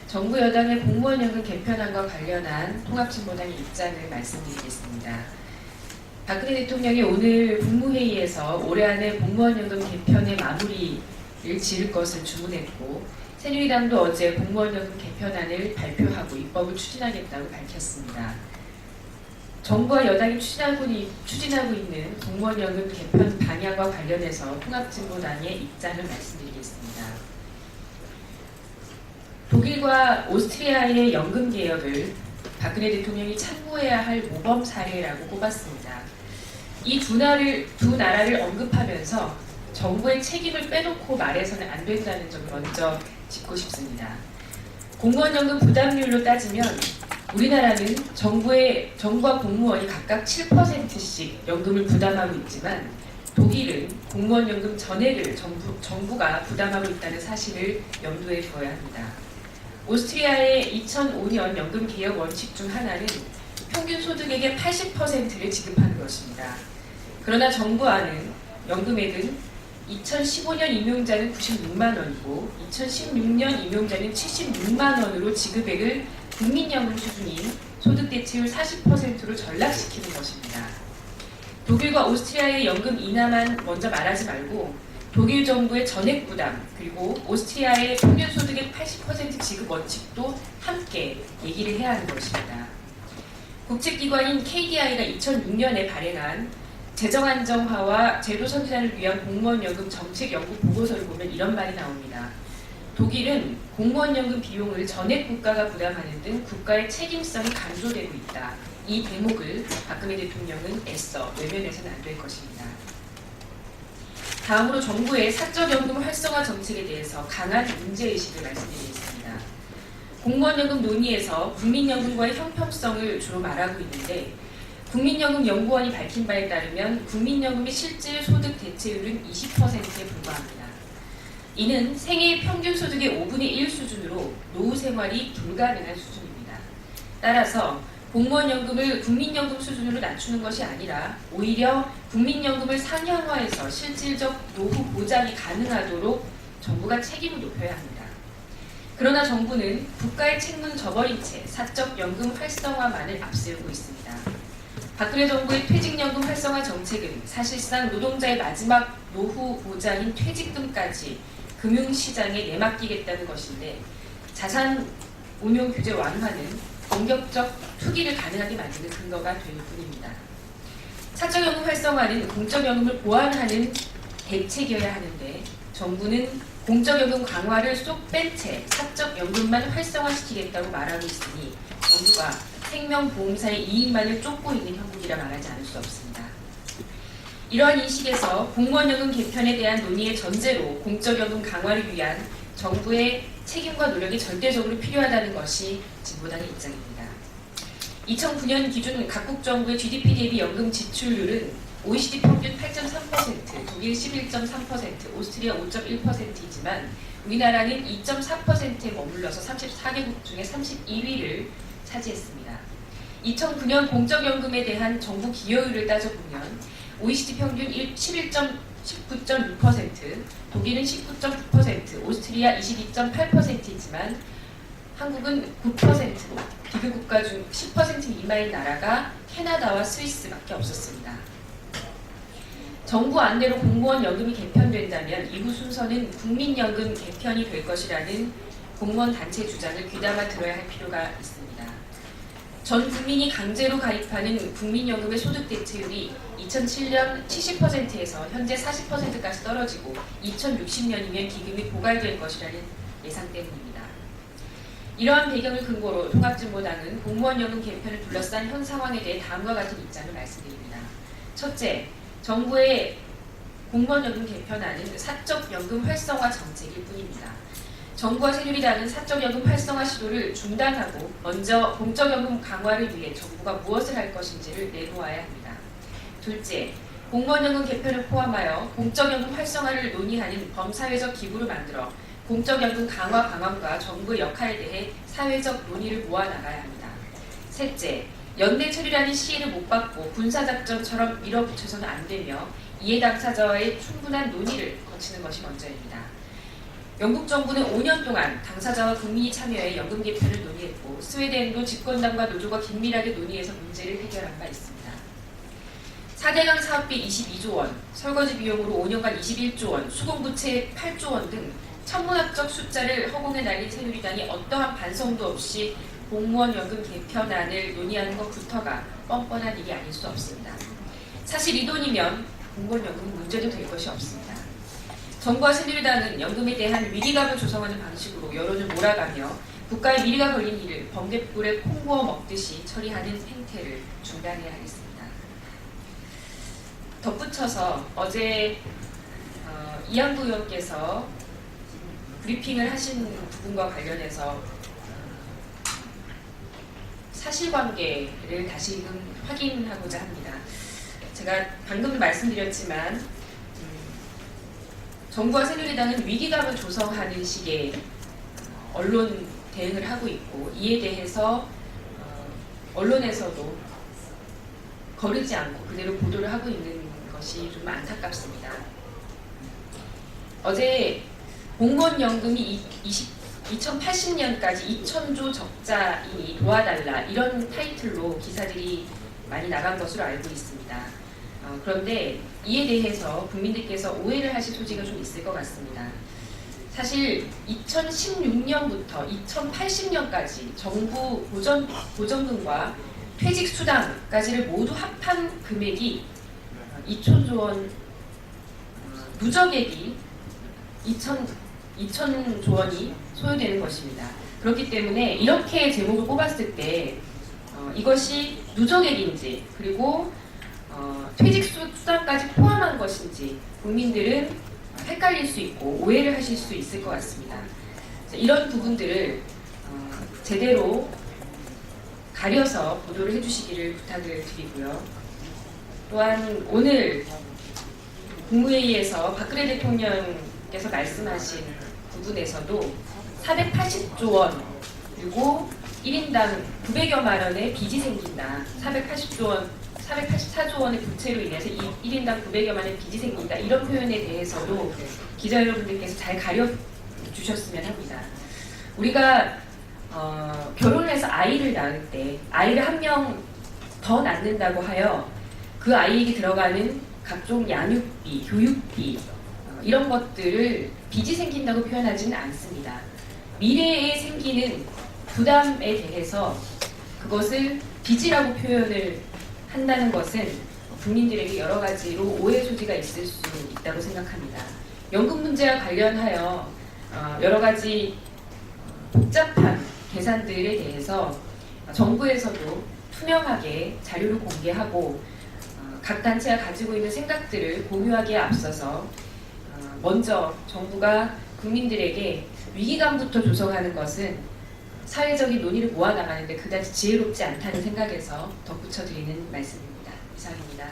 정부 여당의 공무원연금 개편안과 관련한 통합진보당의 입장을 말씀드리겠습니다. 박근혜 대통령이 오늘 국무회의에서 올해 안에 공무원연금 개편의 마무리를 지을 것을 주문했고, 새누리당도 어제 공무원연금 개편안을 발표하고 입법을 추진하겠다고 밝혔습니다. 정부와 여당이 추진하고 있는 공무원연금 개편 방향과 관련해서 통합진보당의 입장을 말씀드리겠습니다. 독일과 오스트리아의 연금 개혁을 박근혜 대통령이 참고해야 할 모범 사례라고 꼽았습니다. 이 두 나라를 언급하면서 정부의 책임을 빼놓고 말해서는 안 된다는 점을 먼저 짚고 싶습니다. 공무원연금 부담률로 따지면 우리나라는 정부와 공무원이 각각 7%씩 연금을 부담하고 있지만, 독일은 공무원연금 전액을 정부가 부담하고 있다는 사실을 염두에 둬야 합니다. 오스트리아의 2005년 연금 개혁 원칙 중 하나는 평균 소득액의 80%를 지급하는 것입니다. 그러나 정부안은 연금액은 2015년 임용자는 96만 원이고 2016년 임용자는 76만 원으로 지급액을 국민연금 수준인 소득 대체율 40%로 전락시키는 것입니다. 독일과 오스트리아의 연금 인하만 먼저 말하지 말고 독일 정부의 전액 부담, 그리고 오스트리아의 평균 소득의 80% 지급 원칙도 함께 얘기를 해야 하는 것입니다. 국책기관인 KDI가 2006년에 발행한 재정 안정화와 제도 선진화를 위한 공무원연금 정책 연구 보고서를 보면 이런 말이 나옵니다. 독일은 공무원연금 비용을 전액 국가가 부담하는 등 국가의 책임성이 감소되고 있다. 이 대목을 박근혜 대통령은 애써 외면해서는 안 될 것입니다. 다음으로 정부의 사적연금 활성화 정책에 대해서 강한 문제의식을 말씀드리겠습니다. 공무원연금 논의에서 국민연금과의 형평성을 주로 말하고 있는데, 국민연금연구원이 밝힌 바에 따르면 국민연금의 실질 소득 대체율은 20%에 불과합니다. 이는 생애 평균 소득의 5분의 1 수준으로 노후 생활이 불가능한 수준입니다. 따라서 공무원연금을 국민연금 수준으로 낮추는 것이 아니라 오히려 국민연금을 상향화해서 실질적 노후 보장이 가능하도록 정부가 책임을 높여야 합니다. 그러나 정부는 국가의 책무는 저버린 채 사적연금 활성화만을 앞세우고 있습니다. 박근혜 정부의 퇴직연금 활성화 정책은 사실상 노동자의 마지막 노후 보장인 퇴직금까지 금융시장에 내맡기겠다는 것인데, 자산 운용 규제 완화는 공격적 투기를 가능하게 만드는 근거가 될 뿐입니다. 사적연금 활성화는 공적연금을 보완하는 대책이어야 하는데, 정부는 공적연금 강화를 쏙 뺀 채 사적연금만 활성화시키겠다고 말하고 있으니 정부가 생명보험사의 이익만을 쫓고 있는 형국이라 말하지 않을 수 없습니다. 이러한 인식에서 공무원연금 개편에 대한 논의의 전제로 공적연금 강화를 위한 정부의 책임과 노력이 절대적으로 필요하다는 것이 진보당의 입장입니다. 2009년 기준 각국 정부의 GDP 대비 연금 지출률은 OECD 평균 8.3%, 독일 11.3%, 오스트리아 5.1%이지만 우리나라는 2.4%에 머물러서 34개국 중에 31위를 차지했습니다. 2009년 공적연금에 대한 정부 기여율을 따져보면 OECD 평균 19.6%, 독일은 19.9%, 오스트리아 22.8%이지만 한국은 9%로 비교국가 중 10% 미만인 나라가 캐나다와 스위스밖에 없었습니다. 정부 안대로 공무원 연금이 개편된다면 이후 순서는 국민연금 개편이 될 것이라는 공무원 단체 주장을 귀담아 들어야 할 필요가 있습니다. 전 국민이 강제로 가입하는 국민연금의 소득 대체율이 2007년 70%에서 현재 40%까지 떨어지고 2060년이면 기금이 고갈될 것이라는 예상 때문입니다. 이러한 배경을 근거로 통합진보당은 공무원연금 개편을 둘러싼 현 상황에 대해 다음과 같은 입장을 말씀드립니다. 첫째, 정부의 공무원연금 개편안은 사적연금 활성화 정책일 뿐입니다. 정부와 새누리당은 사적연금 활성화 시도를 중단하고 먼저 공적연금 강화를 위해 정부가 무엇을 할 것인지를 내놓아야 합니다. 둘째, 공무원연금 개편을 포함하여 공적연금 활성화를 논의하는 범사회적 기구를 만들어 공적연금 강화 방안과 정부의 역할에 대해 사회적 논의를 모아나가야 합니다. 셋째, 연대 처리라는 시혜를 못 받고 군사작전처럼 밀어붙여서는 안 되며 이해 당사자와의 충분한 논의를 거치는 것이 먼저입니다. 영국 정부는 5년 동안 당사자와 국민이 참여해 연금 개편을 논의했고 스웨덴도 집권당과 노조가 긴밀하게 논의해서 문제를 해결한 바 있습니다. 4대강 사업비 22조 원, 설거지 비용으로 5년간 21조 원, 수공부채 8조 원 등 천문학적 숫자를 허공에 날린 새누리당이 어떠한 반성도 없이 공무원 연금 개편안을 논의하는 것부터가 뻔뻔한 일이 아닐 수 없습니다. 사실 이 돈이면 공무원 연금은 문제도 될 것이 없습니다. 정부와 새누리당은 연금에 대한 위기감을 조성하는 방식으로 여론을 몰아가며 국가의 미래가 걸린 일을 번갯불에 콩 구워 먹듯이 처리하는 행태를 중단해야 하겠습니다. 덧붙여서 어제 이양구 의원께서 브리핑을 하신 부분과 관련해서 사실관계를 다시금 확인하고자 합니다. 제가 방금 말씀드렸지만 정부와 새누리당은 위기감을 조성하는 식의 언론 대응을 하고 있고 이에 대해서 언론에서도 거르지 않고 그대로 보도를 하고 있는 것이 좀 안타깝습니다. 어제 공무원연금이 2080년까지 2,000조 적자이니 도와달라 이런 타이틀로 기사들이 많이 나간 것으로 알고 있습니다. 그런데 이에 대해서 국민들께서 오해를 하실 소지가 좀 있을 것 같습니다. 사실 2016년부터 2080년까지 정부 보전금과 퇴직수당까지를 모두 합한 금액이 2,000조 원, 누적액이 2,000조 원이 소요되는 것입니다. 그렇기 때문에 이렇게 제목을 꼽았을 때 이것이 누적액인지 그리고 퇴직수당까지 포함한 것인지 국민들은 헷갈릴 수 있고 오해를 하실 수 있을 것 같습니다. 이런 부분들을 제대로 가려서 보도를 해주시기를 부탁을 드리고요. 또한 오늘 국무회의에서 박근혜 대통령께서 말씀하신 부분에서도 480조 원 그리고 1인당 900여만 원의 빚이 생긴다. 484조 원의 부채로 인해서 1인당 900여만 원의 빚이 생긴다. 이런 표현에 대해서도 기자 여러분들께서 잘 가려주셨으면 합니다. 우리가 결혼을 해서 아이를 낳을 때 아이를 한 명 더 낳는다고 하여 그 아이에게 들어가는 각종 양육비, 교육비 이런 것들을 빚이 생긴다고 표현하지는 않습니다. 미래에 생기는 부담에 대해서 그것을 빚이라고 표현을 한다는 것은 국민들에게 여러 가지로 오해 소지가 있을 수 있다고 생각합니다. 연금 문제와 관련하여 여러 가지 복잡한 계산들에 대해서 정부에서도 투명하게 자료를 공개하고 각 단체가 가지고 있는 생각들을 공유하기에 앞서서 먼저 정부가 국민들에게 위기감부터 조성하는 것은 사회적인 논의를 모아나가는데 그다지 지혜롭지 않다는 생각에서 덧붙여 드리는 말씀입니다. 이상입니다.